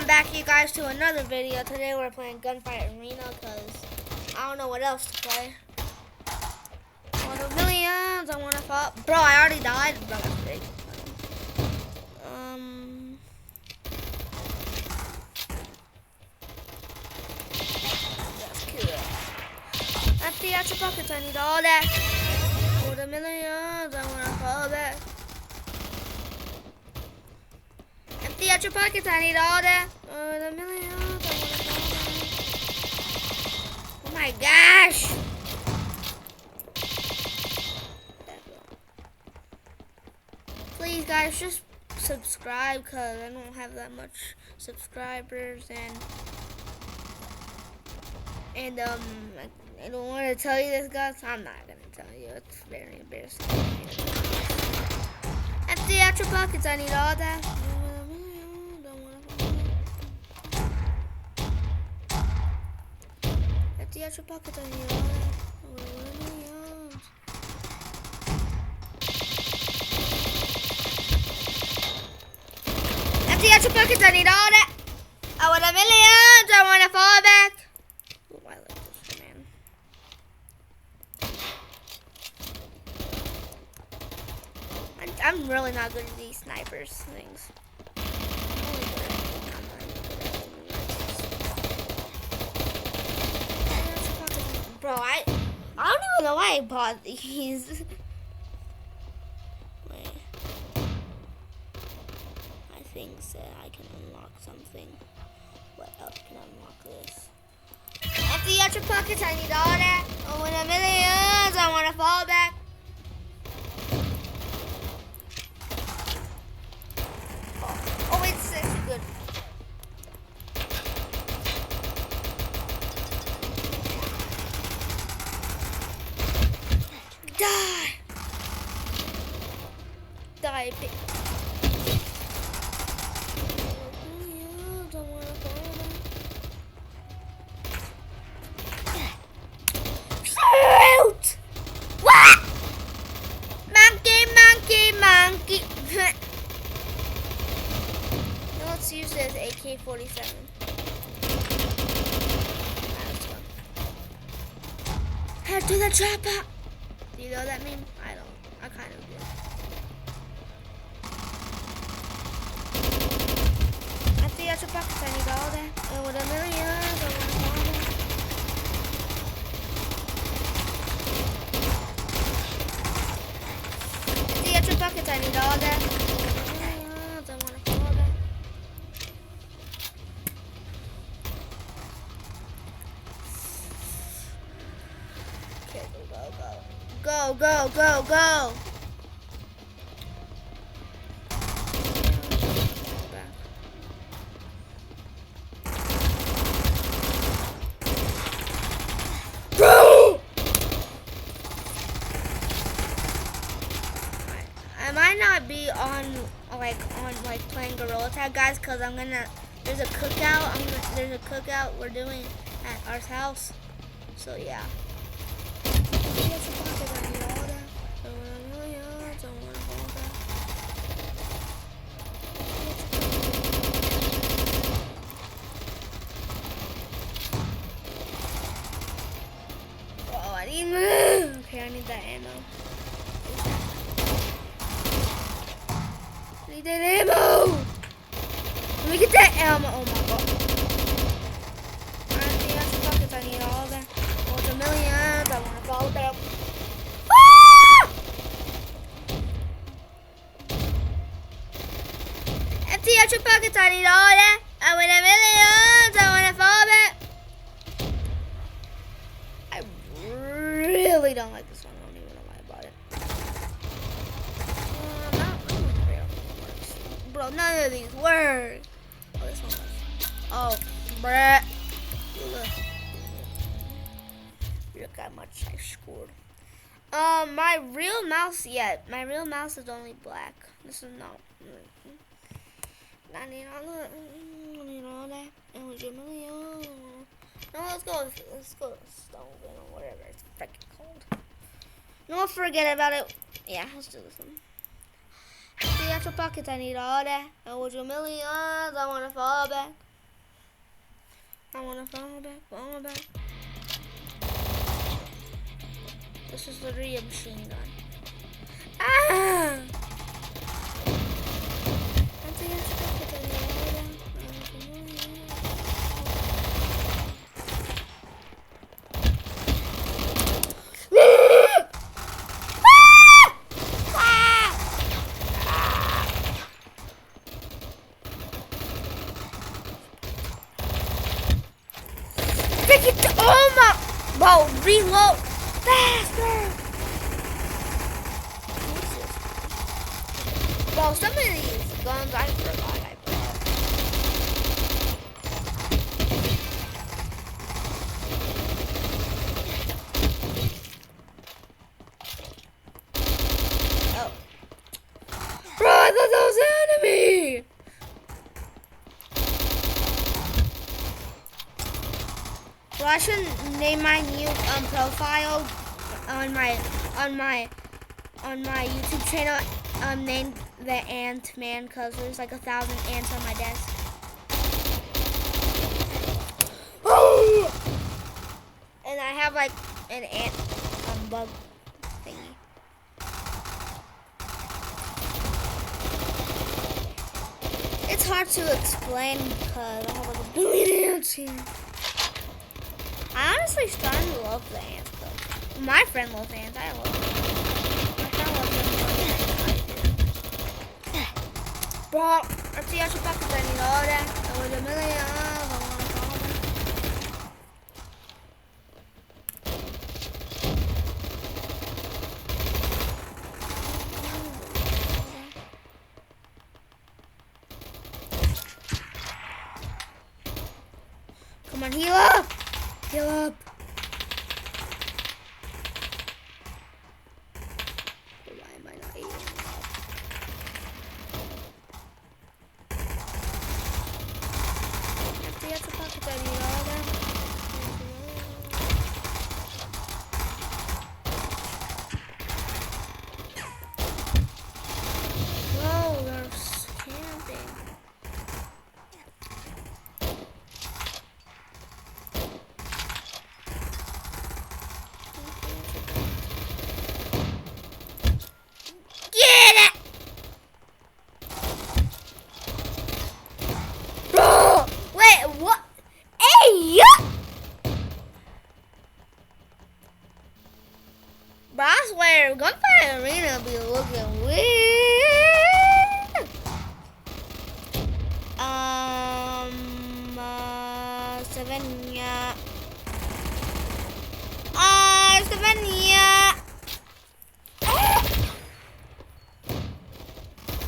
Welcome back, you guys, to another video. Today we're playing Gunfight Arena because I don't know what else to play. Want a millions? I want to fall. Bro, I already died. Bro, that's big. That's cool. Empty out your pockets. I need all that. Want a millions? I want to fall back. Empty out your pockets. I need all that. Want a millions? I want to fall back. Oh my gosh. Please, guys, just subscribe because I don't have that much subscribers, and I don't want to tell you this, guys. I'm not gonna tell you. It's very embarrassing. Empty out your pockets. I need all that. Empty out your pockets. I need all that. Empty out your pockets, I need all that. I want a millions, I want to fall back. Oh, I like this, man. I'm really not good at these snipers things. Bro, I don't even know why I bought these. Things that I can unlock something. What else can I unlock this? Empty out your pockets, I need all that. I want a millions, I want to fall back. Oh wait, this is actually good. Die! Die, bitch. Let's use this AK-47. Head to the trapper. Do you know that meme? I don't. I kind of do. Empty out your pockets. I need all that. And with a millions, I want all that. Empty out your pockets. I need all that. Go, go, go, go. Bro! I might not be on playing Gorilla Tag, guys, because there's a cookout we're doing at our house. So yeah. Okay, I need that ammo. I need that ammo! Let me get that ammo! Oh my god. I need extra buckets. I need all that. I want a millions. I want to follow that up. Ah! Empty out your pockets. I need all that. I want a millions. I want to follow that. I really don't like this one. I don't even know why I bought it. Bro, none of these work. Oh, this one works. Oh, bruh. Look how much I scored. My real mouse, my real mouse is only black. This is not. I need all that. And with your million. No, let's go Stone or whatever it's freaking called. No, forget about it. Yeah, let's do this one. The extra pockets, I need all that. And with your millions, I want to fall back. I wanna fall back, fall back. This is literally a machine gun. Ah! Oh my! Bro, reload faster! Bro, some of these guns I forgot I bought. Oh. Bro, I thought that was an enemy! Well, I shouldn't name my new profile on my YouTube channel named the Ant Man because there's like 1,000 ants on my desk. Oh! And I have like an ant bug thingy. It's hard to explain because I have like a billion ants here. I honestly starting to love the ants though. My friend loves ants. I love them. My friend loves them more than I do. Bro, let's see how she fucking doing all that. I was a million of them. Come on, heal up! Heal up! Why am I not healing up? Let's see how to fucking doing all that. Whoa, they're camping. But I swear, Gunfight Arena be looking weird. Savannah. Savannah.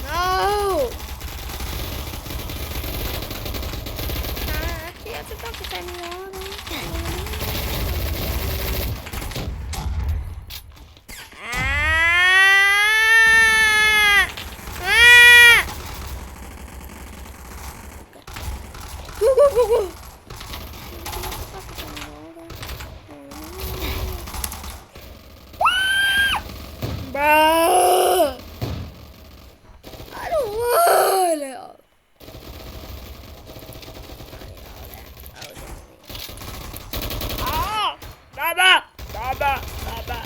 No. Actually, I have to talk to Savannah. Bro, I don't want it. Ah, Baba, Baba, Baba.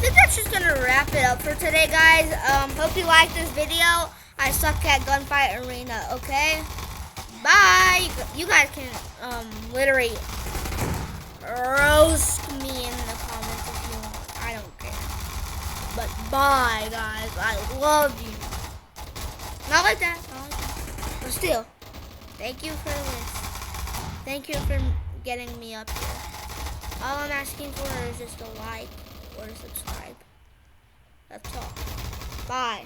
think that's just gonna wrap it up for today, guys. Hope you liked this video. I suck at Gunfight Arena. Okay. Bye. You guys can literally roast me in the comments if you want. I don't care. But bye, guys. I love you. Not like that. Not like that. But still, thank you for this. Thank you for getting me up here. All I'm asking for is just a like or a subscribe. That's all. Bye.